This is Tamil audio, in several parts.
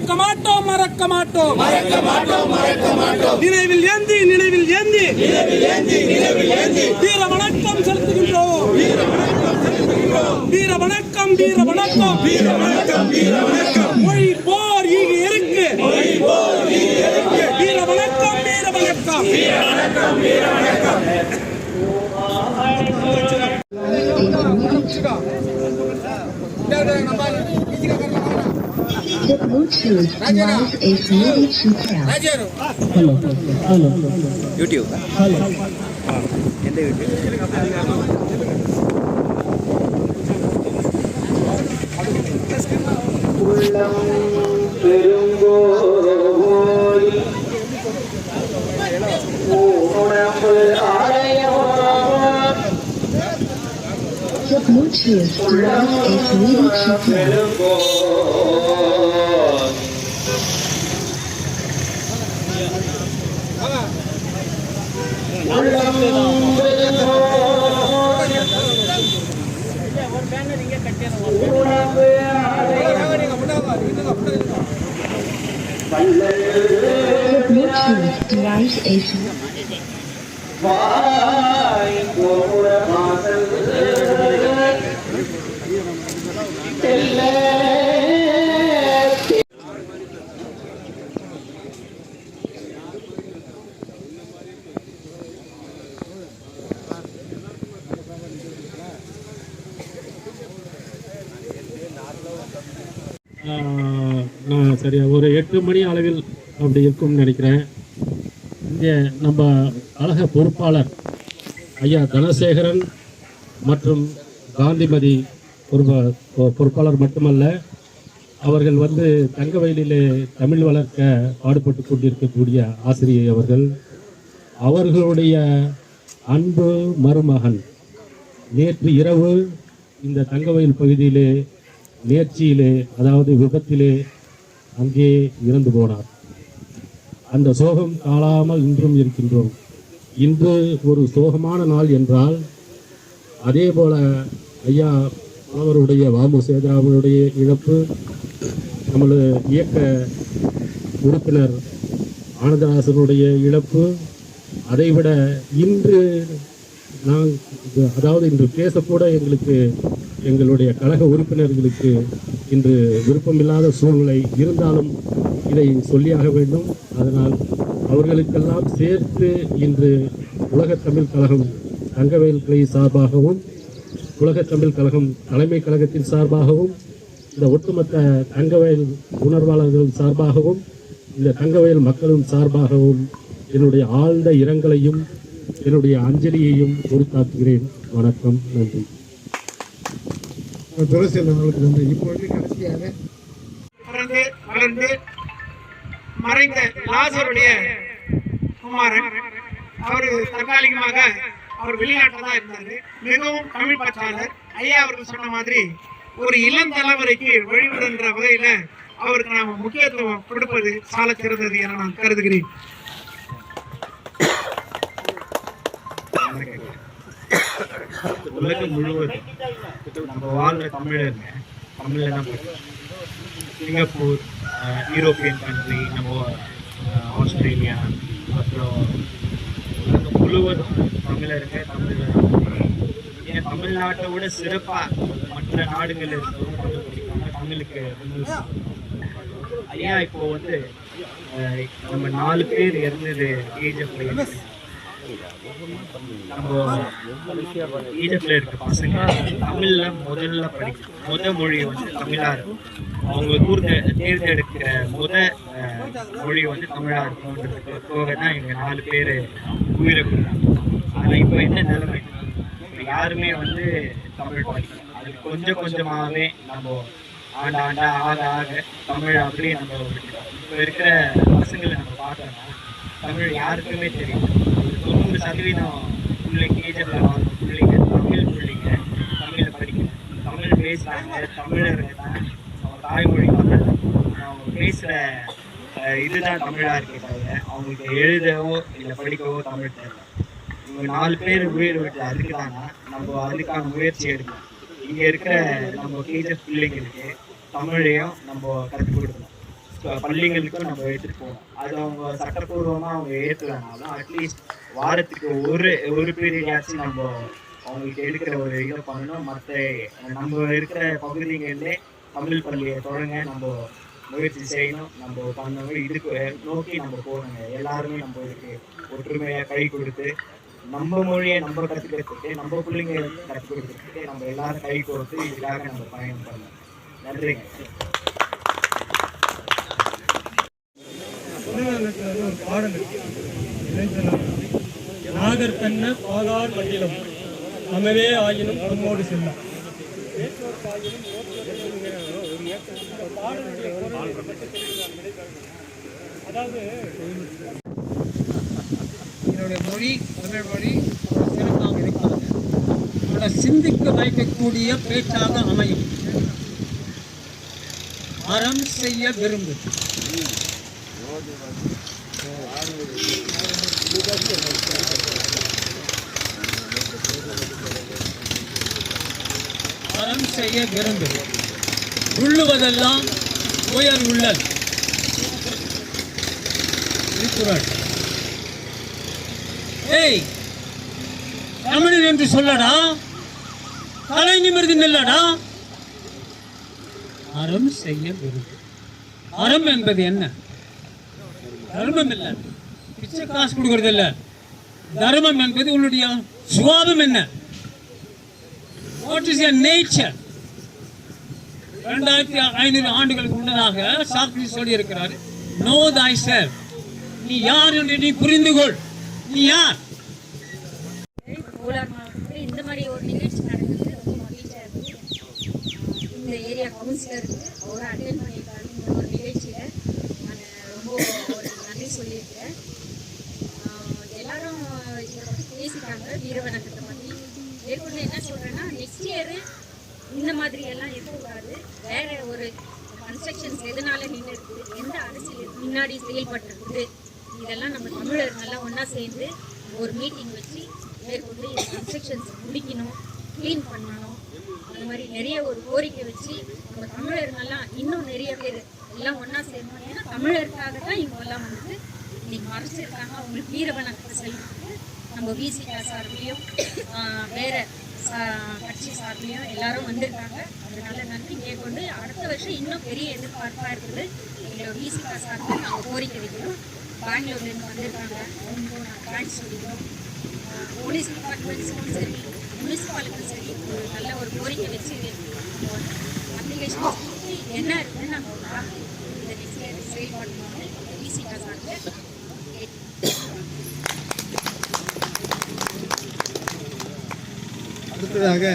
மறக்க மாட்டோம் மறக்க மாட்டோம் மறக்க மாட்டோம் மறக்க மாட்டோம். நினைவில் ஏந்தி நினைவில் ஏந்தி நினைவில் ஏந்தி நினைவில் ஏந்தி வீர வணக்கம் செலுத்துகின்றோம். வீர வணக்கம் செலுத்துகின்றோம். வீர வணக்கம் வீர வணக்கம் வீர வணக்கம் வீர வணக்கம். மொழி போர் ஈகி இருக்கு மொழி போர் ஈகி இருக்கு. வீர வணக்கம் வீர வணக்கம் வீர வணக்கம் வீர வணக்கம். The Bluetooth device is ready to pair. Hello. YouTube. Hello. எந்த YouTube? உள்ளம் பெருங்கோயில் உடம்பு ஆலயம். The Bluetooth device is ready to pair. The Bluetooth device is நான் சரியா ஒரு 8 மணி அளவில் அப்படி இருக்கும்னு நினைக்கிறேன். இங்கே நம்ம கழக பொறுப்பாளர் ஐயா தனசேகரன் மற்றும் காந்திமதி பொறுப்பாளர் மட்டுமல்ல, அவர்கள் தங்கவயலிலே தமிழ் வளர்க்க பாடுபட்டு கொண்டிருக்கக்கூடிய ஆசிரியை அவர்களுடைய அன்பு மருமகன் நேற்று இரவு இந்த தங்கவயல் பகுதியிலே நேர்ச்சியிலே, அதாவது விபத்திலே அங்கே இறந்து போனார். அந்த சோகம் தாழாமல் இன்றும் இருக்கின்றோம். இன்று ஒரு சோகமான நாள் என்றால், அதே போல ஐயா அவருடைய வாமு சேதுராமனுடைய இழப்பு, நமது இயக்க உறுப்பினர் ஆனந்தராசனுடைய இழப்பு, அதைவிட இன்று இன்று பேசக்கூட எங்களுடைய கழக உறுப்பினர்களுக்கு இன்று விருப்பமில்லாத சூழ்நிலை இருந்தாலும் இதை சொல்லியாக வேண்டும். அதனால் அவர்களுக்கெல்லாம் சேர்த்து இன்று உலகத் தமிழ் கழகம் தங்கவயல் கிளை சார்பாகவும், உலகத் தமிழ் கழகம் தலைமை கழகத்தின் சார்பாகவும், இந்த ஒட்டுமொத்த தங்கவயல் உணர்வாளர்கள் சார்பாகவும், இந்த தங்கவயல் மக்களின் சார்பாகவும் என்னுடைய ஆழ்ந்த இரங்கலையும் என்னுடைய அஞ்சலியையும் உரித்தாக்குகிறேன். வணக்கம், நன்றி. இப்பொழுது கடைசியாக வளர்ந்து மறைந்த லாசருடைய குமாரன், அவர் தற்காலிகமாக அவர் வெளிநாட்டில் தான் இருந்தார். மிகவும் தமிழ் பற்றாளர். ஐயா அவர்கள் சொன்ன மாதிரி ஒரு இளம் தலைமுறைக்கு வழிவிடுன்ற வகையில் அவருக்கு நாம் முக்கியத்துவம் கொடுப்பது சால சிறந்தது என நான் கருதுகிறேன். உலகம் முழுவதும் நம்ம வாழ்ற தமிழருங்க தமிழில் தான் சிங்கப்பூர், யூரோப்பியன் கண்ட்ரி, நம்ம ஆஸ்திரேலியா, அப்புறம் உலகம் முழுவதும் தமிழருங்க தமிழில் தான். ஏன் தமிழ்நாட்டை விட சிறப்பாக மற்ற நாடுகள் இருக்கிறவங்க தமிழுக்கு ஐயா இப்போ நம்ம 4 பேர் இறந்தது KGF. நம்ம ஈஜப்ட்ல இருக்க பசங்க தமிழ்ல முதல்ல படிக்க மொழி தமிழா இருக்கும். அவங்க தேர்ந்தெடுக்கிற மொழி தமிழா இருக்கும்ன்றதுக்காக தான் இவங்க 4 பேர் உயிரை கொடுத்தாங்க. ஆனா இப்போ என்ன நிலைமை, யாருமே தமிழ் படிக்கல. அதுக்கு கொஞ்சம் கொஞ்சமாகவே நம்ம ஆண்டா ஆக ஆக தமிழ் அப்படியே நம்ம இப்போ இருக்கிற பசங்களை நம்ம பார்த்தோம்னா தமிழ் யாருக்குமே தெரியும். 90% பிள்ளைங்க கேஜில் வாழ்ந்த பிள்ளைங்க தமிழ் பிள்ளைங்க தமிழில் படிக்கணும், தமிழ் பேசுகிறாங்க. தமிழர்கள் தான் அவங்க தாய்மொழி தமிழ், அவங்க பேசுகிற இதுதான் தமிழாக இருக்கே தவிர அவங்களுக்கு எழுதவோ இல்லை படிக்கவோ தமிழ் தெரியல. இவங்க 4 பேர் உயிர் விட்டு அதுக்கு தானே நம்ம அதுக்கான முயற்சி எடுக்கணும். இங்கே இருக்கிற நம்ம கேஜிஎஃப் பிள்ளைங்களுக்கு தமிழையும் நம்ம கற்றுக் கொடுக்கணும். பள்ளிகளுக்கும் நம்ம எடுத்துகிட்டு போகணும். அது அவங்க சட்டப்பூர்வமாக அவங்க ஏற்றுலனாலும் அட்லீஸ்ட் வாரத்துக்கு ஒரு பீரியடாச்சும் நம்ம அவங்களுக்கு எடுக்கிற ஒரு இதை பண்ணணும். மற்ற நம்ம இருக்கிற பகுதிகளிலே தமிழ் பள்ளியை தொடங்க நம்ம முயற்சி செய்யணும், நம்ம பண்ணணும். இதுக்கு நோக்கி நம்ம போகணுங்க. எல்லாருமே நம்ம இதுக்கு ஒற்றுமையாக கை கொடுத்து நம்ம மொழியை நம்ம கற்றுக்கிறதுக்கு, நம்ம பிள்ளைங்க கற்றுக் கொடுக்கறதுக்கு நம்ம எல்லாரும் கை கொடுத்து இதுக்காக நம்ம பயணம் பண்ணணும். நன்றிங்க. ஒரு பாடல் நாகர் கண்ண பாகார் மண்டிலம் நமவே ஆயினும் நம்மோடு செல்லும். அதாவது என்னுடைய மொழி தமிழ் மொழி சிறப்பாக இருக்கிறது. அதை சிந்திக்க வைக்கக்கூடிய பேச்சாக அமையும். அறம் செய்ய விரும்பு. அறம் செய்ய விரும்பு. உள்ளுவதெல்லாம் உயர் உள்ளல். திருக்குறள். ஏய், தமிழன் என்று சொல்லடா, தலை நிமிர்ந்து நில்லடா. அறம் செய்ய விரும்பு. அறம் என்பது என்ன? தர்மம் இல்லை, பிச்சை காசு கொடுக்கறது இல்லை. தர்மம் என்பது உன்னுடைய சுபாவம் என்ன? What is your nature? 2500 ஆண்டுகளுக்கு முன்னதாக சாக்ரட்டிஸ் சொல்லி இருக்கிறார், நோ தை செல்ஃப். நீ யார் என்று நீ புரிந்து கொள். நீ யார்? கோலார் மாவட்டத்தில் இந்த மாதிரி ஒரு நிகழ்ச்சி நடந்தது ரொம்ப மகிழ்ச்சியாக இருக்குது. இந்த ஏரியா கவுன்சிலருக்கு அவர் அட்டென்ட் பண்ணியிருக்காரு இந்த ஒரு நிகழ்ச்சியில். நான் ரொம்ப ஒரு நன்றி சொல்லியிருக்கேன். எல்லாரும் இதை பற்றி பேசிட்டாங்க, வீரவணக்கத்தை பற்றி. மேற்கொண்டு என்ன சொல்கிறேன்னா, நெக்ஸ்ட் இயரு இந்த மாதிரி எல்லாம் இருக்கக்கூடாது. வேற ஒரு கன்ஸ்ட்ரக்ஷன்ஸ் எதனால நின்று இருக்குது, எந்த அரசியல் முன்னாடி செயல்பட்டுருக்குது, இதெல்லாம் நம்ம தமிழர் நல்லா ஒன்றா சேர்ந்து ஒரு மீட்டிங் வச்சு மேற்கொண்டு இந்த கன்ஸ்ட்ரக்ஷன்ஸ் முடிக்கணும், க்ளீன் பண்ணணும். அந்த மாதிரி நிறைய ஒரு கோரிக்கை வச்சு நம்ம தமிழர்களெல்லாம் இன்னும் நிறைய பேர் எல்லாம் ஒன்றா சேரணும். ஏன்னா தமிழருக்காக தான் இவங்கெல்லாம் வந்து இன்னைக்கு மறைச்சிருக்காங்க. அவங்களுக்கு வீரவணக்கத்தை செலுத்திட்டு நம்ம விசிகா சார்பிலையும் வேற கட்சி சார்பிலையும் எல்லாரும் வந்திருக்காங்க. அதனால நன்றி. மேற்கொண்டு அடுத்த வருஷம் இன்னும் பெரிய எதிர்பார்ப்பாக இருக்குது. எங்களோட விசிகா சார்பில் நாங்கள் கோரிக்கை வைக்கிறோம். பெங்களூர்லேருந்து வந்திருக்காங்க, அவங்களுக்கும் நாங்கள் தேங்க்ஸ் சொல்லிக்கிறோம். போலீஸ் டிபார்ட்மெண்ட்ஸும் சரி, முனிசிபாலிட்டியும் சரி, ஒரு நல்ல ஒரு கோரிக்கை வச்சு அப்ளிகேஷன் கொடுத்து என்ன இருக்குன்னு நாங்கள் பார்த்து இந்த நெக்ஸ்ட் இயர் செயல்படணும்னு விசிகா சார்பில் அடுத்ததாக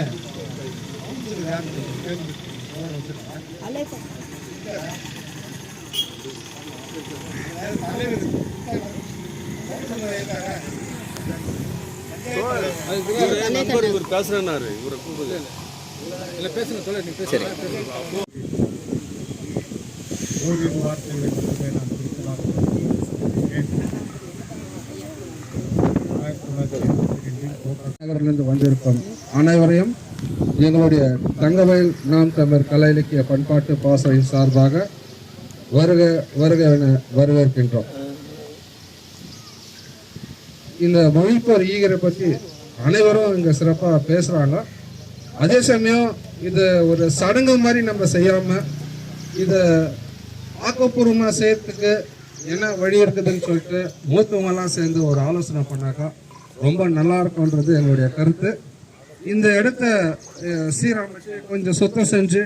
இவர் பேசுறாரு, இவரை கூப்பிடுங்க. இல்ல பேசுங்க, சொல்ல நீ பேசுங்க. ஓரிரு வார்த்தைகளை மட்டுமே நான் குறிப்பிடலாம். 1982 நகரிலிருந்து வந்திருக்கும் அனைவரையும் எங்களுடைய தங்கவயல் நாம் தமிழர் கலை இலக்கிய பண்பாட்டு பாசறையின் சார்பாக வருக வருக என வரவேற்கின்றோம். இந்த மொழிப்போர் ஈகரை பற்றி அனைவரும் இங்கே சிறப்பாக பேசுகிறாங்க. அதே சமயம் இதை ஒரு சடங்கு மாதிரி நம்ம செய்யாமல் இதை ஆக்கப்பூர்வமாக செய்யறதுக்கு என்ன வழி இருக்குதுன்னு சொல்லிட்டு மூத்தவங்கெல்லாம் சேர்ந்து ஒரு ஆலோசனை பண்ணாக்கா ரொம்ப நல்லா இருக்கும்ன்றது எங்களுடைய கருத்து. இந்த இடத்த சீரமைச்சு கொஞ்சம் சுத்தம் செஞ்சு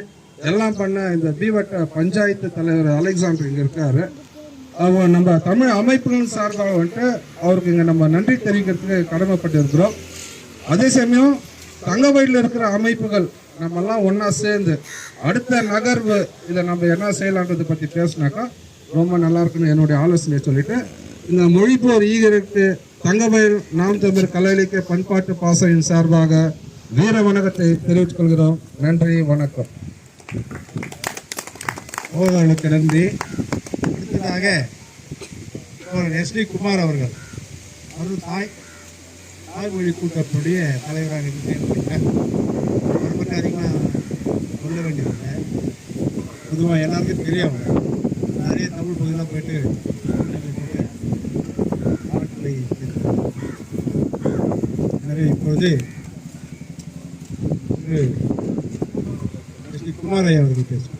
எல்லாம் பண்ண இந்த பீவட்ட பஞ்சாயத்து தலைவர் அலெக்சாண்டர் இங்கே இருக்காரு. அவங்க நம்ம தமிழ் அமைப்புகள் சார்பாக வந்துட்டு அவருக்கு இங்கே நம்ம நன்றி தெரிவிக்கிறதுக்கு கடமைப்பட்டு இருக்கிறோம். அதே சமயம் தங்கவயலில் இருக்கிற அமைப்புகள் நம்மெல்லாம் ஒன்றா சேர்ந்து அடுத்த நகர்வு இதை நம்ம என்ன செய்யலான்றதை பற்றி பேசினாக்கா ரொம்ப நல்லா இருக்குன்னு என்னுடைய ஆலோசனையை சொல்லிட்டு இந்த மொழிப்போர் ஈகருக்கு தங்கவயல் நாம் தமிழர் கலை இலக்கிய பண்பாட்டு பாசறையின் சார்பாக வீர வணக்கத்தை தெரிவித்துக் கொள்கிறோம். நன்றி, வணக்கம். ஓதலுக்கு நன்றி. அடுத்ததாக எஸ்டி குமார் அவர்கள் தாய்மொழி கூட்டத்துடைய தலைவராக இருக்கிறார். அவரை பற்றி அதிகமாக சொல்ல வேண்டியதில்லை, பொதுவாக எல்லாருக்கும் தெரியும். நிறைய தமிழ் பகுதியெல்லாம் போயிட்டு ஆட்களை எனவே இப்பொழுது ஸ்ரீ குமாரையா அவர்கள் பேசுவார்.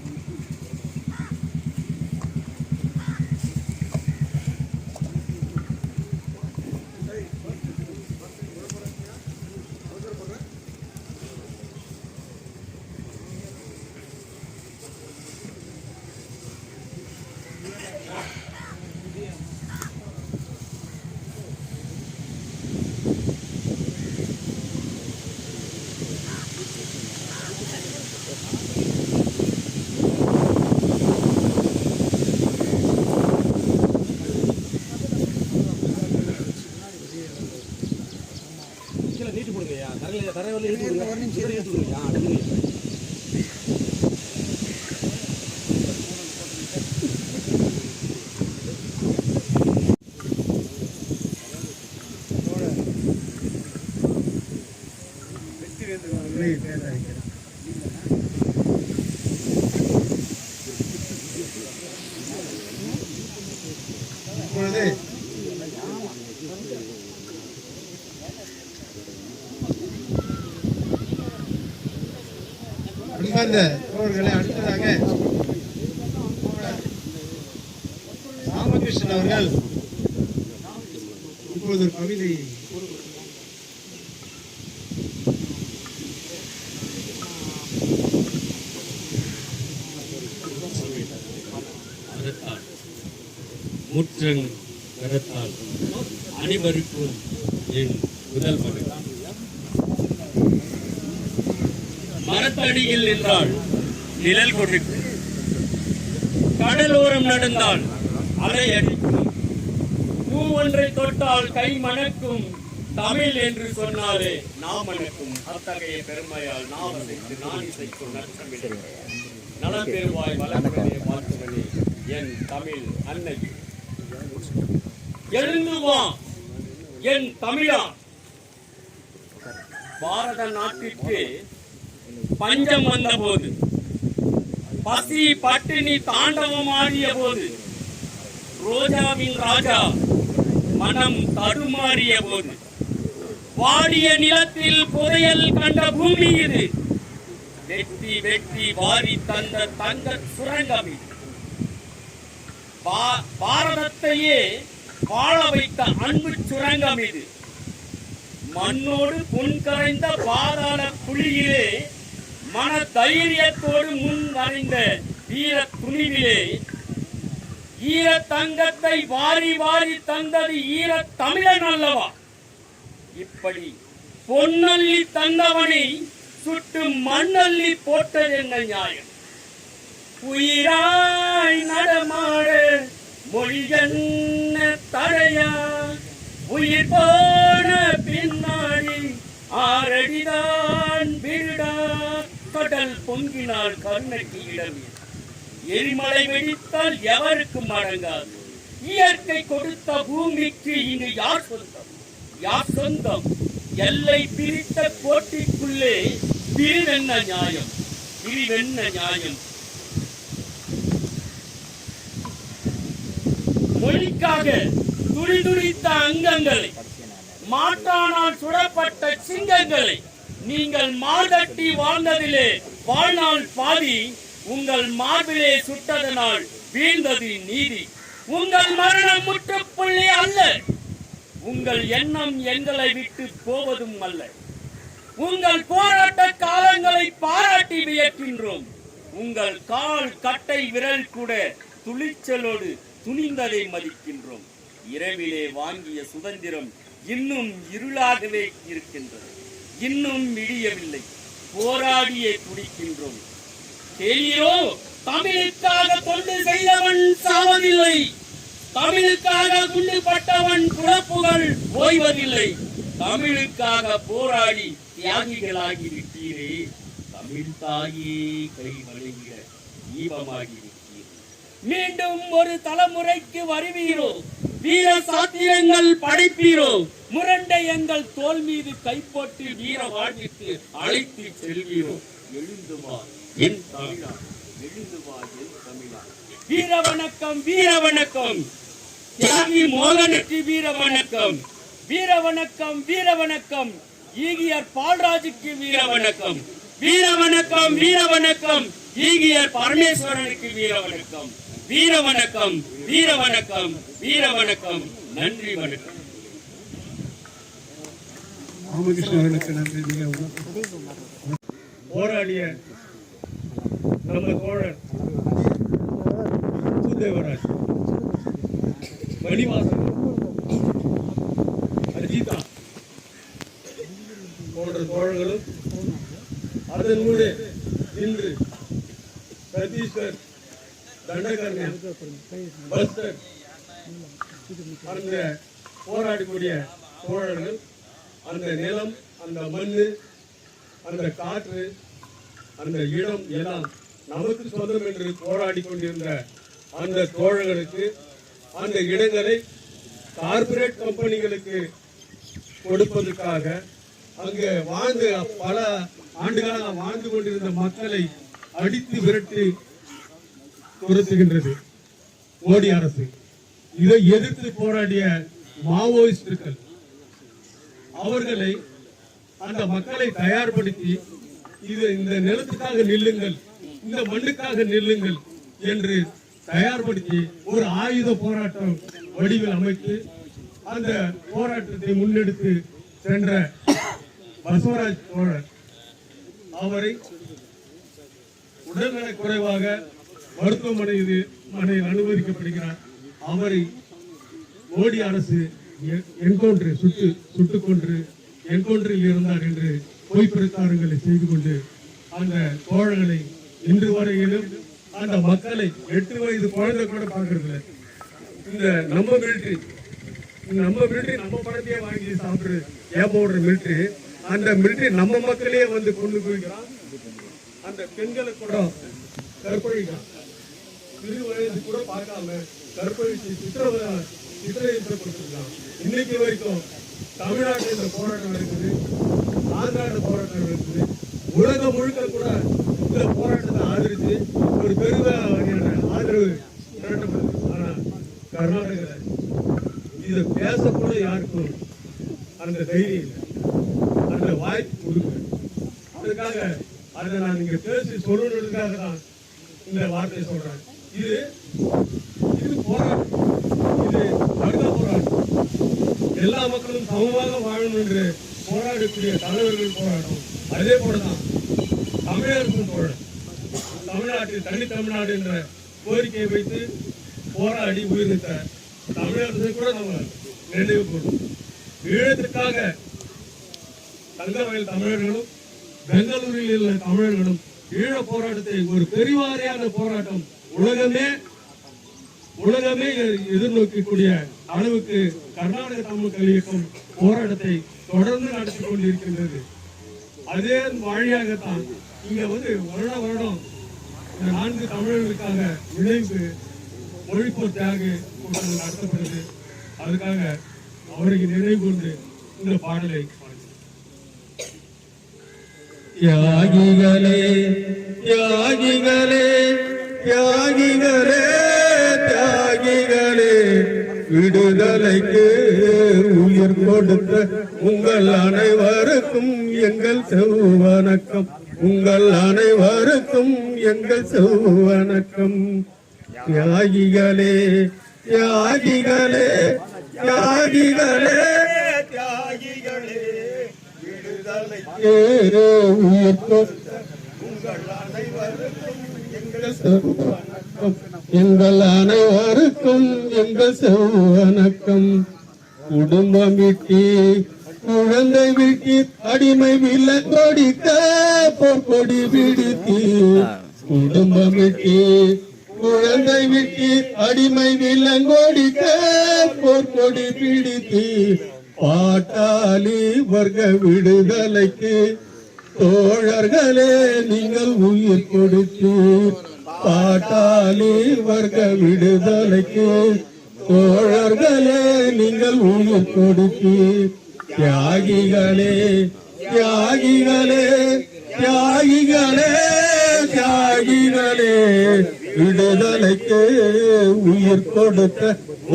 இப்பொழுது அன்பார்ந்த தோழர்களே, அடுத்ததாக ராமகிருஷ்ணன் அவர்கள் இப்பொழுது ஒரு கவிதை முற்றங் கரத்தால் அனைவருக்கும் என் முதல் மகன். மரத்தடியில் நின்றால் நிழல் கொடுக்கும், கடலோரம் நடந்தால் அலை அடிக்கும், பூ ஒன்றை தொட்டால் கை மணக்கும், தமிழ் என்று சொன்னாலே நாம் மணக்கும். அத்தகைய பெருமையால் நாம் அசைத்து நான் இசைக்கும் நற்றமிழ் நலம் பெறுவாய் வளர்வதே வாழ்த்துவனே என் தமிழ் அன்னை. எழுந்து வா என் தமிழா. பாரத நாட்டிற்கு பஞ்சம் வந்த போது, பசி பட்டினி தாண்டவம் ஆடிய போது, ரோஜாவின் ராஜா மனம் தடுமாறிய போது, வாடிய நிலத்தில் புதையல் கண்ட பூமி இது. வெட்டி வெட்டி வாரி தந்த தங்க சுரங்கம் இது. பாரதத்தையே வாழ வைத்த அன்பு சுரங்கம் இது. மண்ணோடு புண் கரைந்த பாதாள குழியிலே மன தைரியத்தோடு முன் வரைந்த வீர துணிவிலே ஈர தங்கத்தை வாரி வாரி தந்தது ஈர தமிழன் அல்லவா? இப்படி பொன்னல்லி தந்தவனை சுட்டு மண்ணல்லி போட்டது என்ன நியாயம்? உயிராய் நடமாட மொழி என்ன தடையா? உயிர் போன பின்னாடி ஆரடிதான் விடா. கடல் பொங்கினால் கருணைக்கு இடமே. எரிமலை வெடித்தால் எவருக்கும் அடங்காது. இயற்கை கொடுத்த பூமிக்கு இங்கு யார் சொந்தம்? யார் சொந்தம்? எல்லை பிரித்த கோட்டிற்குள்ளே பிரிவென்ன நியாயம்? பிரிவென்ன நியாயம்? மொழிக்காக துடிதுடித்த அங்கங்களை, மாட்டானால் சுடப்பட்ட சிங்கங்களை நீங்கள் மார்தட்டி வாழ்ந்ததிலே வாழ்நாள் பாதி உங்கள் மார்பிலே சுட்டதனால் வீழ்ந்தது நீதி. உங்கள் மரணம் முற்றுப்புள்ளி அல்ல. உங்கள் எண்ணம் எங்களை விட்டு போவதும் அல்ல. உங்கள் போராட்ட காலங்களை பாராட்டி வியக்கின்றோம். உங்கள் கால் கட்டை விரல் கூட துளிச்சலோடு துணிந்ததை மதிக்கின்றோம். இரவிலே வாங்கிய சுதந்திரம் இன்னும் இருளாகவே இருக்கின்றது. இன்னும் விடியவில்லை. போராடியே துடிக்கின்றோம். தெரிகிறோ, தமிழுக்காக தொண்டு செய்தவன் சாவதில்லை. தமிழுக்காக குண்டுபட்டவன் குழப்புகள் ஓய்வதில்லை. தமிழுக்காக போராடி தியாகிகளாகி விட்டீரே. தமிழ் தாயே கை வழங்கிட தீபமாகி விட்டீர். மீண்டும் ஒரு தலைமுறைக்கு வருவீரோ? வீர சாத்திரங்கள் படைப்பீரோ? முரண்ட எங்கள் தோல் மீது கைப்பற்றி வீர வாழ்விற்கு அழைத்து செல்வீரோ? எழுந்து வா என் தமிழா. எழுதுவாயில் தமிழா. வீர வணக்கம், வீர வணக்கம். தியாகி மோகனுக்கு வீர வணக்கம். வீர வணக்கம், வீர வணக்கம். ஈகியர் பால்ராஜுக்கு வீர வணக்கம். வீர வணக்கம், வீர வணக்கம். ஈகியர் பரமேஸ்வரனுக்கு வீர வணக்கம். வீர வணக்கம், வீர வணக்கம், வீர வணக்கம். நன்றி, வணக்கம். ராமகிருஷ்ணனுக்கு நன்றி. போராடிய நம்ம தோழர் தேவராஜ், மணிவாசன், அஜிதா போன்ற தோழர்களும் அதனோடு இன்று சத்தீஸ்கர், தண்டகர்ணன், பஸ்தர் அந்த போராடக்கூடிய தோழர்கள் அந்த நிலம், அந்த மண்ணு, அந்த காற்று, அந்த இடம் எல்லாம் நமக்கு சொந்தம் என்று போராடி கொண்டிருந்த அந்த தோழர்களுக்கு அந்த இடங்களை கார்ப்பரேட் கம்பெனிகளுக்கு கொடுப்பதற்காக அங்கு வாழ்ந்து பல ஆண்டுகளாக வாழ்ந்து கொண்டிருந்த மக்களை அடித்து விரட்டி துரத்துகின்றது மோடி அரசு. இதை எதிர்த்து போராடிய மாவோயிஸ்டுகள் அவர்களை அந்த மக்களை தயார்படுத்தி இந்த நிலத்துக்காக நில்லுங்கள், இந்த மண்ணுக்காக நில்லுங்கள் என்று தயார்படுத்தி ஒரு ஆயுத போராட்டம் வடிவில் அமைத்து அந்த போராட்டத்தை முன்னெடுத்து சென்ற பசவராஜ் தோழர் அவரை உடல்நலக் குறைவாக மருத்துவமனையில் அனுமதிக்கப்படுகிறார். அவரை மோடி அரசு என்கவுண்டர் சுட்டுக் கொன்று என்கவுண்டரில் இருந்தார் என்று பொய் பிரச்சாரங்களை செய்து கொண்டு அந்த தோழர்களை இன்று வரையிலும் அந்த மக்களை 8 வயது குழந்தை கூட பார்க்கறதில்ல. இந்த நம்ம மிலிட்டரி நம்ம பணத்தையே வாங்கி சாப்பிடுற ஏமாவுற மிலிட்டரி, அந்த மிலிட்டரி நம்ம மக்களையே வந்து கொண்டு போய்கிறான். அந்த பெண்களை கூட கற்பழிக்கிறான். சிறு வயது கூட பார்க்காம கற்பழித்து சித்திரப்படுத்திருக்கான். இன்னைக்கு வரைக்கும் தமிழ்நாட்டில் இந்த போராட்டம் இருக்குது, ஆந்திராவில் போராட்டம் இருக்குது. உலகம் முழுக்க கூட இந்த போராட்டத்தை ஆதரித்து ஒரு பெருவாரியான ஆதரவு திரட்டப்படுது. ஆனா கர்நாடகத்தில் இதை பேசக்கூட யாருக்கும் அந்த தைரியம் இல்லை, அந்த வாய்ப்பு கொடுக்க. அதுக்காக அதை நான் இங்க பேசி சொல்லணுன்றதுக்காக தான் இந்த வார்த்தையை சொல்றேன். இது போராட்டம், இது வருட போராட்டம். எல்லா மக்களும் சமமாக வாழணும் என்று போராடக்கூடிய தலைவர்கள் போராட்டம். அதே போலதான் தமிழகத்தின் போராட்டம். தமிழ்நாட்டில் தனி தமிழ்நாடு என்ற கோரிக்கையை வைத்து போராடி உயிரிழந்த தமிழகத்தை கூட நம்ம நினைவு கூறும். ஈழத்திற்காக தங்கவயல் தமிழர்களும் பெங்களூரில் உள்ள தமிழர்களும் ஈழ போராட்டத்தை ஒரு பெருவாரியான போராட்டம் உலகமே எதிர்நோக்கக்கூடிய அளவுக்கு கர்நாடக தமிழ் இயக்கம் போராட்டத்தை தொடர்ந்து நடத்தி கொண்டிருக்கின்றது. அதே வழியாகத்தான் இங்க வருடம் இந்த 4 தமிழர்களுக்காக நினைவு மொழிப்போர் தியாக கூட்டங்கள் நடத்தப்படுது. அதுக்காக அவருக்கு நினைவு கொண்டு இந்த பாடலை தியாகிகளே தியாகிகளே தியாகிகளே தியாகிகளே விடுதலைக்கு உயிர் கொடுத்த உங்கள் அனைவருக்கும் எங்கள் செவ்வணக்கம். உங்கள் அனைவருக்கும் எங்கள் செவ்வணக்கம். தியாகிகளே தியாகிகளே தியாகிகளே தியாகிகளே விடுதலைக்கு உயிர் கொடுத்த உங்கள் அனைவருக்கும் எங்கள் செவ்வணக்கம். எங்கள் அனைவருக்கும் எங்கள் செவ்வணக்கம். குடும்பம் விட்டி குழந்தை விட்டி அடிமை விலங்கொடிக்க பொற்கொடி விடுத்தி. குடும்பம் விட்டி குழந்தை விட்டி அடிமை விலங்கொடிக்க பொற்கொடி பிடித்து பாட்டாளி வர்க்க விடுதலைக்கு தோழர்களே நீங்கள் உயிர் கொடுத்தீர். பாட்டாளி வர்க்க விடுதலைக்கு தோழர்களே நீங்கள் உயிர் கொடுத்தீர். தியாகிகளே தியாகிகளே தியாகிகளே தியாகிகளே, விடுதலைக்கு உயிர் கொடுத்த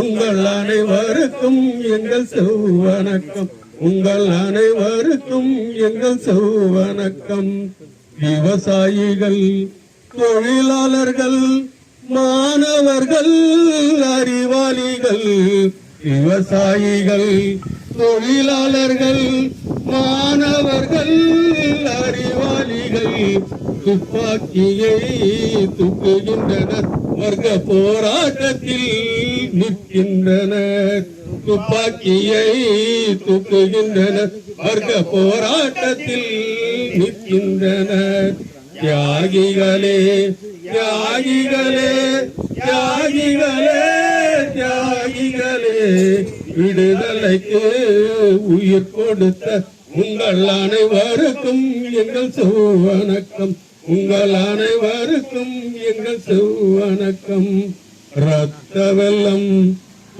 உங்கள் அனைவருக்கும் எங்கள் செவ்வணக்கம். உங்கள் அனைவருக்கும் எங்கள் செவ்வணக்கம். விவசாயிகள், தொழிலாளர்கள், மாணவர்கள், அறிவாளிகள், விவசாயிகள், தொழிலாளர்கள், மாணவர்கள், அறிவாளிகள் துப்பாக்கியை தூக்குகின்றனர், வர்க்க போராட்டத்தில் நிற்கின்றனர். துப்பாக்கியை தூக்குகின்றனர், வர்க்க போராட்டத்தில் நிற்கின்றனர். தியாகிகளே, தியாகிகளே, தியாகிகளே, தியாகிகளே, விடுதலைக்கு உயிர் கொடுத்த உங்கள் அனைவருக்கும் எங்கள் செவ்வணக்கம். உங்கள் அனைவருக்கும் எங்கள் செவ்வணக்கம். இரத்த வெள்ளம்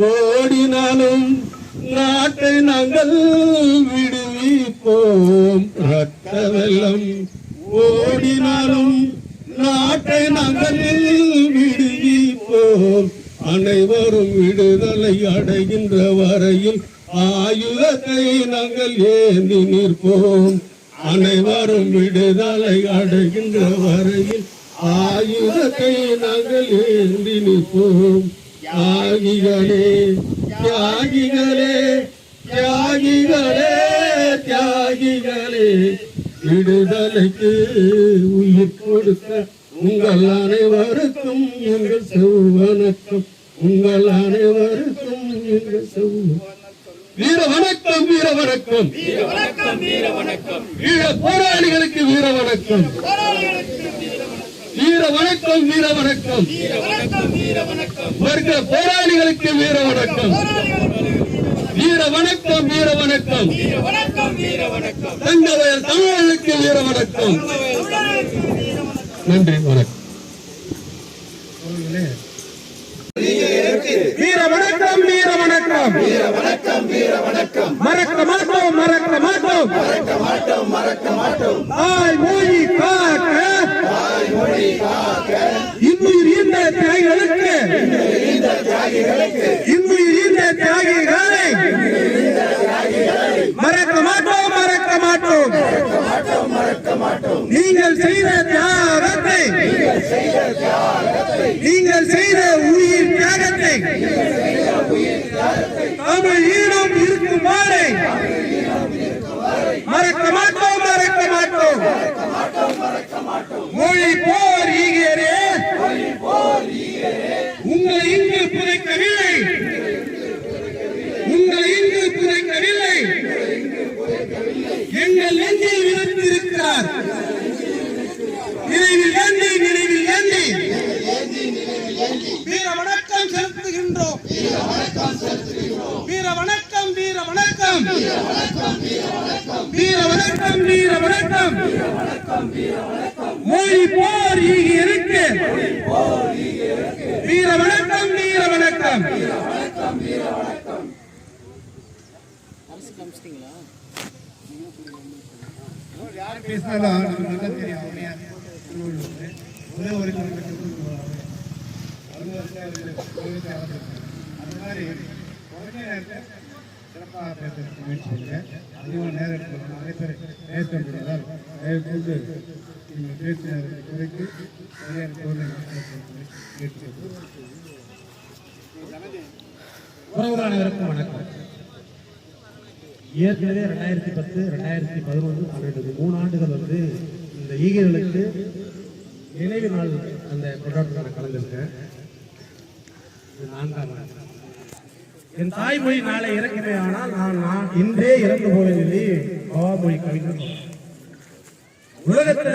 ஓடினாலும் நாட்டை நாங்கள் விடுவிப்போம். இரத்த வெள்ளம் ஓடினாலும் நாட்டை நாங்கள் விடுவிப்போம். அனைவரும் விடுதலை அடைகின்ற வரையில் ஆயுதத்தை நாங்கள் ஏந்தி நிற்போம். அனைவரும் விடுதலை அடைகின்ற வரையில் ஆயுதத்தை நாங்கள் ஏந்தி நிற்போம். தியாகிகளே, தியாகிகளே, தியாகிகளே, தியாகிகளே, விடுதலைக்கு உயிர் கொடுத்த உங்கள் அனைவருக்கும் எங்கள் செவ்வணக்கம். உங்கள் அனைவருக்கும் எங்கள் செவ்வணக்கம். வீர வணக்கம், வீர வணக்கம், வீர வணக்கம், வீர வணக்கம். வீர போராளிகளுக்கு வீர வணக்கம். வீர வணக்கம், வீர வணக்கம், வீர வணக்கம், வீர வணக்கம். வர்க்க போராளிகளுக்கு வீர வணக்கம். வீர வணக்கம், வீர வணக்கம், வீர வணக்கம், வீர வணக்கம். தங்கவயல் தமிழர்களுக்கு வீர வணக்கம். நன்றி, வணக்கம். வீர வணக்கம், வீர வணக்கம், வீர வணக்கம், வீர வணக்கம். மறக்க மாட்டோம், மறக்க மாட்டோம், மறக்க மாட்டோம், மறக்க மாட்டோம். தாய் மொழி காக்க, தாய் மொழி காக்க. இன்னுயிர் ஈந்த தியாகிகளுக்கு, இன்னுயிர் ஈந்த தியாகிகளுக்கு, இன்னுயிர் ஈந்த தியாகிகளை மறக்க மாட்டோம், மறக்க மாட்டோம், மறக்க மாட்டோம், மறக்க மாட்டோம். நீங்கள் செய்த தியாகத்தை, நீங்கள் செய்த தியாகத்தை, நீங்கள் செய்த உயிர் தியாகத்தை, தமிழ் ஈழம் இருக்கும் வரை மறக்க மாட்டோம், மறக்க மாட்டோம், மறக்க மாட்டோம், மறக்க மாட்டோம். மொழி போர் ஈகரே, உங்களை இங்கு புதைக்கவில்லை, உங்களை இங்கு புதைக்கவில்லை, எங்கள் நெஞ்சில் விழுந்திருக்கிறார். நினைவில் ஏந்தி, நினைவில் ஏந்தி வீர வணக்கம் செலுத்துகின்றோம். வீர வணக்கம், வீர வணக்கம், வீர வணக்கம், வீர வணக்கம். மொழி போர் ஈகி இருக்கு. வீர வணக்கம், வீர வணக்கம். யார் பேசினாலும் நமக்கு நல்லா தெரியும். ஒரே ஒரு அந்த மாதிரி உடனே நேரத்தில் சிறப்பாக பேசுறதுக்கு முயற்சி செய்யுங்க. அதிகமாக நேரம் எடுத்துக்கணும். நிறைய பேர் பேச முடியாதால் தயவுசெய்து நீங்கள் பேசின குறைத்து சரியான தோல்வி முயற்சி. உறவுகள் அனைவருக்கும் வணக்கம். ஏற்கனவே 2010, 2011, 12 3 ஆண்டுகள் வந்து இந்த ஈகர்களுக்கு நினைவு நாள் அந்த கொண்டாட்டத்தில் கலந்துருக்கேன். 4ஆம் ஆண்டு. என் தாய்மொழி நாளை இறக்குமே, ஆனால் நான் இன்றே இறந்து போவேன் சொல்லி பவாமொழி கவிஞர். உலகத்துல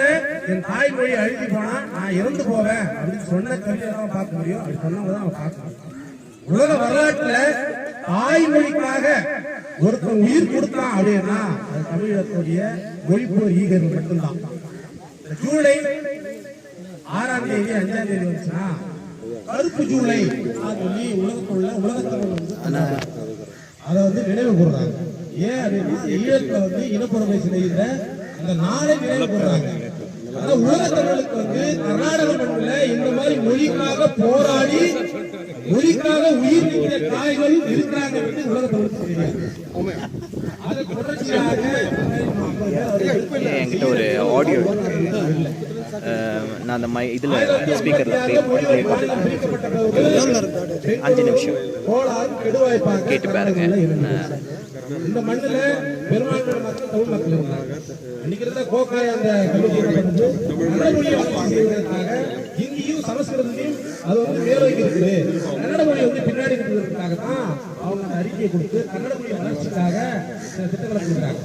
என் தாய்மொழி அழுகி போனா நான் இறந்து போவேன் அப்படின்னு சொன்ன கவிஞராக பார்க்க முடியும். அப்படி சொன்னவங்க தான் பார்க்க முடியும். உலக வரலாற்றுல தாய்மொழிக்காக ஒருத்தன் உயிர் கொடுத்தான் அப்படின்னா அது தமிழகத்துடைய மொழிப்போர் ஈகர்கள் மட்டும்தான். ஜூலை 6ஆம் தேதி 5ஆம் தேதி வந்துச்சுன்னா கருப்பு ஜூலை சொல்லி உலகத்தில் அதை வந்து நினைவு கூறுறாங்க. ஏன் அப்படின்னா ஈழத்துல வந்து இனப்புறமை செய்கிற அந்த நாளை நினைவு கூறுறாங்க. ஆனா உலக தமிழுக்கு வந்து கர்நாடக மண்ணில் இந்த மாதிரி மொழிக்காக போராடி மொழிக்காக உயிர் நீக்கிற தாய்கள் இருக்கிறாங்க உலக தமிழுக்கு தெரியாது. அது தொடர்ச்சியாக என்கிட்ட ஒரு ஆடியோ நான் அந்த இதில் ஸ்பீக்கரில் 5 நிமிஷம் கேட்டு பாருங்க. இந்த மண்ணில் பெரும்பான்மையான மக்கள் தமிழ் மக்கள் இருந்தாங்க. அன்னைக்கு இருந்த கோக்காய் அந்த ஹிந்தியும் சமஸ்கிருதத்தையும் அது வந்து மேலோக்கி இருக்குது, கன்னட மொழி வந்து பின்னாடி இருக்கிறதுக்காக தான் அவங்க அந்த அறிக்கையை கொடுத்து கன்னட மொழி வளர்ச்சிக்காக சில திட்டங்களை கொடுக்குறாங்க.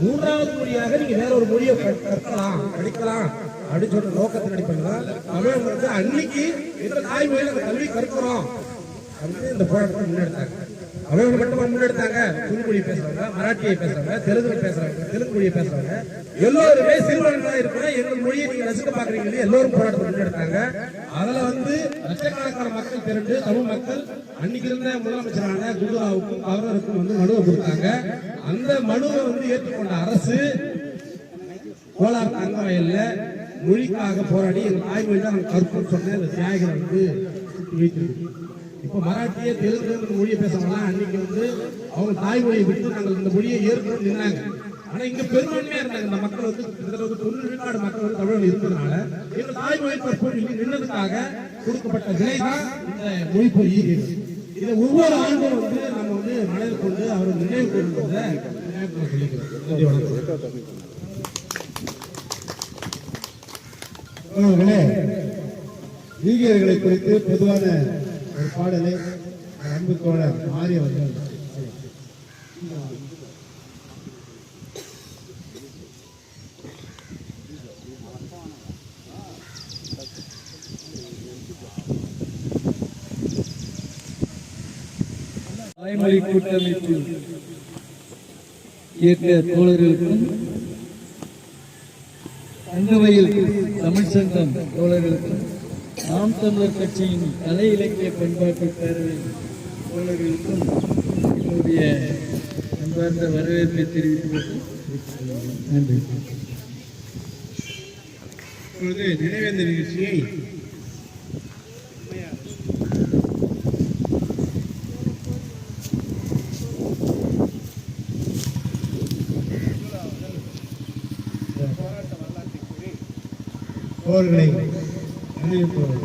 மூன்றாவது மொழியாக நீங்க வேற ஒரு மொழியை கற்கலாம் படிக்கலாம் அப்படின்னு சொல்ற நோக்கத்தின் அடிப்படையில் தான் தமிழகம் வந்து அன்னைக்கு இந்த தாய்மொழியில் அந்த கல்வி கற்கிறோம் அப்படின்னு இந்த போராட்டத்தை முன்னெடுத்தாங்க. அவங்க மட்டுமா முன்னெடுத்தாங்க? துணுமொழி பேசுறவங்க, மராட்டியை பேசுறவங்க, தெலுங்கு பேசுறவங்க, தெலுங்கு மொழியை பேசுறவங்க எல்லோருமே சிறுவர்களா இருக்கிற எங்கள் மொழியை நீங்க ரசிக்க பாக்குறீங்க எல்லோரும் போராட்டத்தை முன்னெடுத்தாங்க. அதுல வந்து லட்சக்கணக்கான மக்கள் திரண்டு தமிழ் மக்கள் அன்னைக்கு இருந்த முதலமைச்சரான குருராவுக்கும் கவர்னருக்கும் வந்து மனுவை கொடுத்தாங்க. அந்த மனுவை வந்து ஏற்றுக்கொண்ட அரசு கோலார் தங்கவயல்ல மொழிக்காக போராடி எங்கள் தாய்மொழி தான் கருப்புன்னு சொன்ன இந்த தியாகிகளை வந்து வைத்திருக்கு. இப்போ மராட்டிய தெலுங்கு மொழியை பேசுறவங்க அன்னைக்கு வந்து அவங்க தாய்மொழியை விட்டு நாங்கள் இந்த மொழியை ஏற்கனவே நின்னாங்க. ஆனா இங்க பெரும்பான்மையா இருந்தாங்க இந்த மக்கள் வந்து 90 விழுக்காடு மக்கள் வந்து தமிழ் இருந்ததுனால எங்க தாய்மொழி கற்பனை நின்னதுக்காக கொடுக்கப்பட்ட விலை தான் இந்த மொழிப்பொறி. இதை ஒவ்வொரு ஆண்டும் வந்து நம்ம வந்து மனதில் கொண்டு அவர் நினைவு கூறுவதை ஈகியர்களை குறித்து பொதுவான ஒரு பாடலை அன்பு தோழர் மாறி அவர்கள் தாய்மொழி கூட்டமைப்பு இயக்க தோழர்களுக்கும் தங்கவயல் தமிழ் சங்கம் தோழர்களுக்கும் நாம் தமிழர் கட்சியின் கலை இலக்கிய பண்பாட்டு பேரவை தோழர்களுக்கும் என்னுடைய அன்பார்ந்த வரவேற்பை தெரிவித்துக் நன்றி. இப்பொழுது நினைவேந்த நிகழ்ச்சியை போர்களை நினைவுகூறுவார்.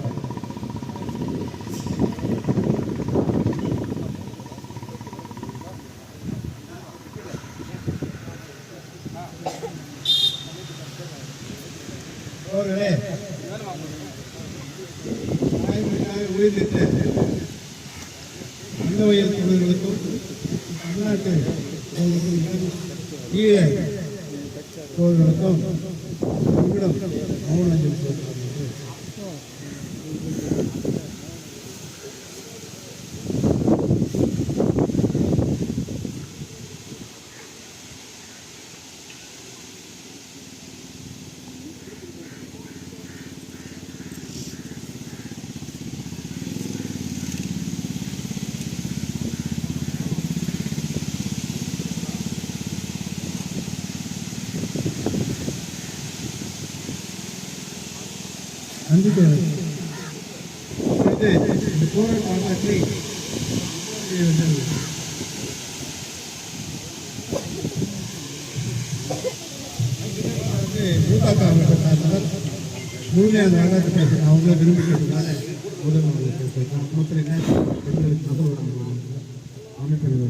போர்களே தாய்மொழிக்காக உயிர்நீத்த தங்கவயல் தோழர்களுக்கும் தமிழ்நாட்டு ஈழ தோழர்களுக்கும் மௌன அஞ்சலி செலுத்துகிறேன். இந்த போராட்ட வரலாற்றை மூதாக்கா அவர்கள் முழுமையான வரலாற்று பேச அவங்கள விரும்பிக்கிறதுனால முதல் அமைப்பினர்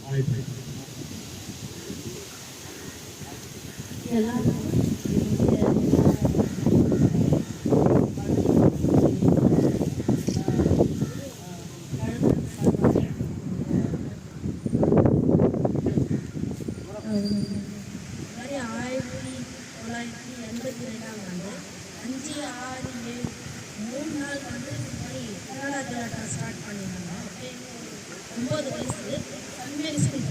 வாய்ப்பு ஸ்டார்ட் பண்ணியிருந்தாங்க. 9 வயசு கன்வென்ஷன்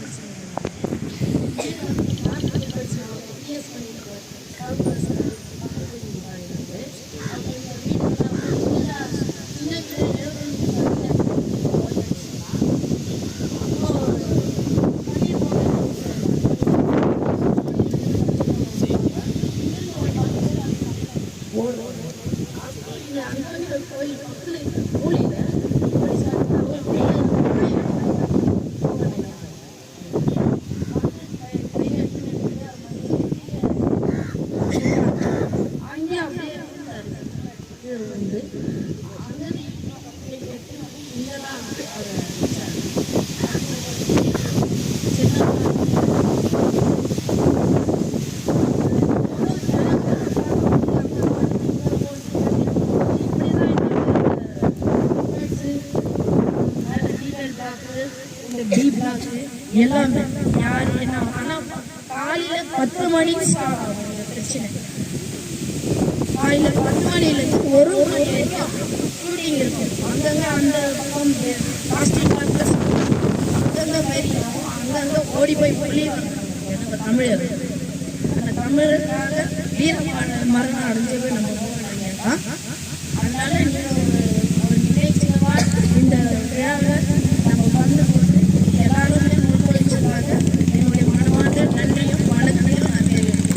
பிஎஸ் பண்ணியிருக்கோம். கோயில் பக்கத்தில் கோயிலில் போலீஸார் அங்கே அப்படியே இது வந்து அங்கே இங்கெல்லாம் எல்லாமே யார் என்ன ஆனால் காலையில் 10 மணிக்கு ஸ்டார்ட் ஆகும் பிரச்சனை. காலையில் 10 மணிலேருந்து 1 மணி வரைக்கும் ஷூட்டிங் இருக்கும். அங்கங்கே அந்த பக்கம் பிளாஸ்டிக் பார்க்கஸ் அங்கங்கே பெரியும் அங்கங்கே ஓடி போய் நம்ம தமிழர் அந்த தமிழருக்காக வீரமான மரணம் அடைஞ்சவே நம்ம தான். அதனால ஒரு நிகழ்ச்சிகளாக இந்த விழாவை நம்ம வந்து எல்லாருமே முன்மொழிச்சதாக என்னுடைய மனமார்ந்த நன்றியும் வணக்கத்தையும் நான் தெரிவிக்கிறேன்.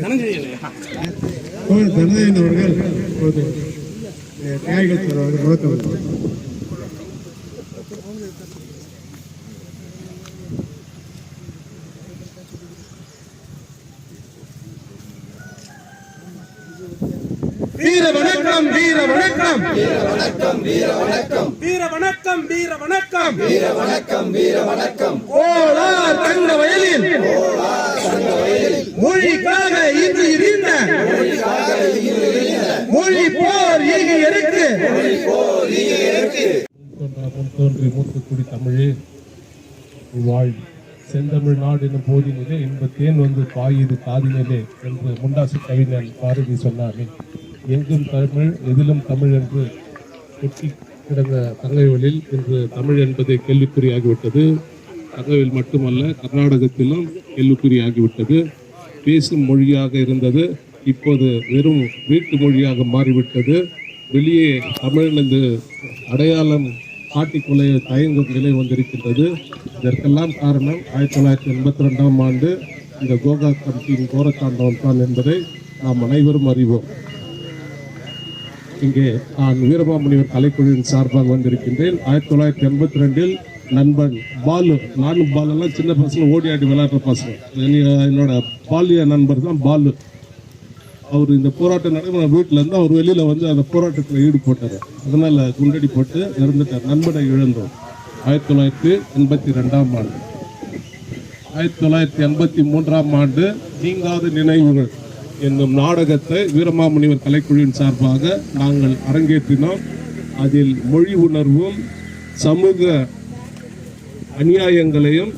தனதேவன் அவர்கள் தியாகிகள் சொல்வார்கள் முழக்கம். வீர வணக்கம் வீர வணக்கம் வீர வணக்கம் வீர வணக்கம் வீர வணக்கம் வீர வணக்கம் வீர வணக்கம் வீர வணக்கம் கோளார் தங்க வயலில் மொழிக்காக இது இருந்த மொழி போர் ஈகை இருக்கு முன்தோன்றி மூத்துக்குடி தமிழே வாழ் செந்தமிழ் நாடு என்னும் போதினிலே இன்பத்தேன் வந்து பாயுது காதினிலே என்று முண்டாசு கவிஞன் பாரதி சொன்னார்கள். எங்கும் தமிழ் எதிலும் தமிழ் என்று ஒட்டி கிடந்த தங்கைவெளியில் இன்று தமிழ் என்பதை கேள்விக்குறியாகிவிட்டது. தங்கைவெளி மட்டுமல்ல, கர்நாடகத்திலும் கேள்விக்குறியாகிவிட்டது. பேசும் மொழியாக இருந்தது, இப்போது வெறும் வீட்டு மொழியாக மாறிவிட்டது. வெளியே தமிழ் என்று அடையாளம் காட்டிக்கொள்ள தயங்கும் நிலை வந்திருக்கின்றது. இதற்கெல்லாம் காரணம் 1982ஆம் ஆண்டு இந்த கோகா கமிட்டியின் கோரத்தாண்டவம் தான் என்பதை நாம் அனைவரும் அறிவோம். இங்கே நான் வீரமாமுனிவர் கலைக்குழுவின் சார்பாக வந்திருக்கின்றேன். 1982இல் நண்பன் பாலு, நானும் பாலெல்லாம் சின்ன பசங்க ஓடி ஆடி விளையாடுற பசங்க. என்னோட பாலிய நண்பர் தான் பாலு. அவர் இந்த போராட்டம் நடக்கிற வீட்டில் இருந்து அவர் வெளியில் வந்து அந்த போராட்டத்தில் ஈடுபட்டார். அதனால் குண்டடி போட்டு இறந்துட்டார். நண்பனை இழந்தோம் 1982ஆம் ஆண்டு. 1983ஆம் ஆண்டு நீங்காத நினைவுகள் என்னும் நாடகத்தை வீரமாமுனிவர் கலைக்குழுவின் சார்பாக நாங்கள் அரங்கேற்றினோம். அதில் மொழி உணர்வும் சமூக அநியாயங்களையும்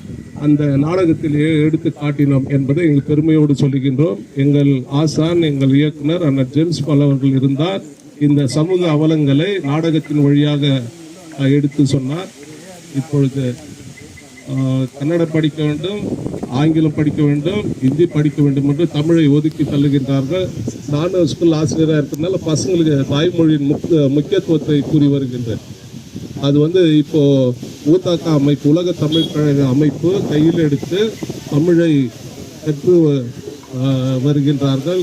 அந்த நாடகத்தில் எடுத்து காட்டினோம் என்பதை எங்கள் பெருமையோடு சொல்லுகின்றோம். எங்கள் ஆசான், எங்கள் இயக்குனர் அண்ணன் ஜேம்ஸ் பால் அவர்கள் இருந்தார். இந்த சமூக அவலங்களை நாடகத்தின் வழியாக எடுத்து சொன்னார். இப்பொழுது கன்னடம் படிக்க வேண்டும், ஆங்கிலம் படிக்க வேண்டும், ஹிந்தி படிக்க வேண்டும் என்று தமிழை ஒதுக்கி தள்ளுகின்றார்கள். நானும் ஸ்கூல் ஆசிரியராக இருக்கிறதுனால பசங்களுக்கு தாய்மொழியின் முக்கியத்துவத்தை கூறி வருகின்றேன். அது வந்து இப்போ ஊத்தாக்கா அமைப்பு, உலக தமிழ் கழக அமைப்பு கையில் எடுத்து தமிழை கற்று வருகின்றார்கள்.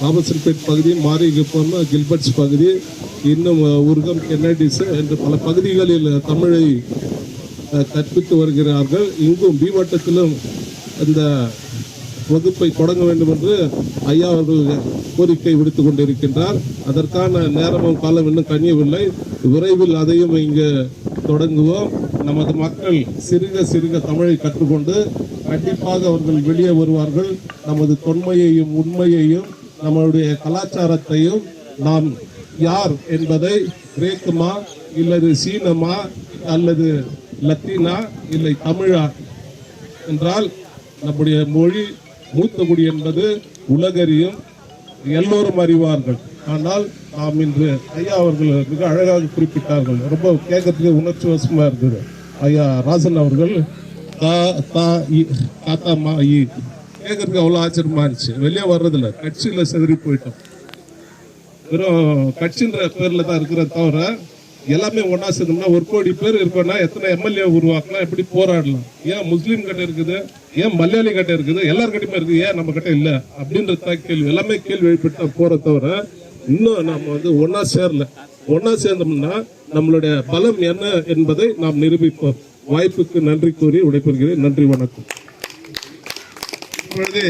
ராமசன்பேட் பகுதி, மாரிகுப்பம், கில்பர்ட்ஸ் பகுதி, இன்னும் உருகம், கென்னடிஸ் என்று பல பகுதிகளில் தமிழை கற்பித்து வருகிறார்கள். இங்கும் பீவட்டத்திலும் இந்த வகுப்பை தொடங்க வேண்டும் என்று ஐயா அவர்கள் கோரிக்கை விடுத்துக் கொண்டிருக்கின்றார். அதற்கான நேரமும் காலம் இன்னும் கனியவில்லை. விரைவில் அதையும் இங்கு தொடங்குவோம். நமது மக்கள் சிறுக சிறுக தமிழை கற்றுக்கொண்டு கண்டிப்பாக அவர்கள் வெளியே வருவார்கள். நமது தொன்மையையும் உண்மையையும் நம்மளுடைய கலாச்சாரத்தையும் நாம் யார் என்பதை கிரேக்கமா இல்லது சீனமா அல்லது லத்தீனா இல்லை தமிழா என்றால் நம்முடைய மொழி மூத்த குடி என்பது உலகறியும், எல்லோரும் அறிவார்கள். ஆனால் நாம் இன்று ஐயா அவர்கள் மிக அழகாக குறிப்பிட்டார்கள். ரொம்ப கேட்கறதுக்கு உணர்ச்சி வசமா இருந்தது. ஐயா ராசன் அவர்கள் கேட்கறதுக்கு அவ்வளோ ஆச்சரியமா இருந்துச்சு. வெளியே வர்றதில்ல, கட்சியில் செதறி போயிட்டோம். வெறும் கட்சின்ற பேர்ல தான் இருக்கிறத தவிர எல்லாமே ஒன்னா சேர்ந்தோம்னா 1 கோடி பேர் இருக்கோம்னா எத்தனை எம்எல்ஏ உருவாக்கலாம், எப்படி போராடலாம்? ஏன் முஸ்லீம் கிட்ட இருக்குது, ஏன் மலையாளி கிட்ட இருக்குது, எல்லார்கிட்டயுமே இருக்குது, ஏன் நம்ம கிட்ட இல்ல அப்படின்றத கேள்வி. எல்லாமே கேள்வி எழுப்பிட்டு போற தவிர இன்னும் நம்ம வந்து ஒன்னா சேரல. ஒன்னா சேர்ந்தோம்னா நம்மளுடைய பலம் என்ன என்பதை நாம் நிரூபிப்போம். வாய்ப்புக்கு நன்றி கூறி விடைபெறுகிறேன். நன்றி, வணக்கம். இப்பொழுது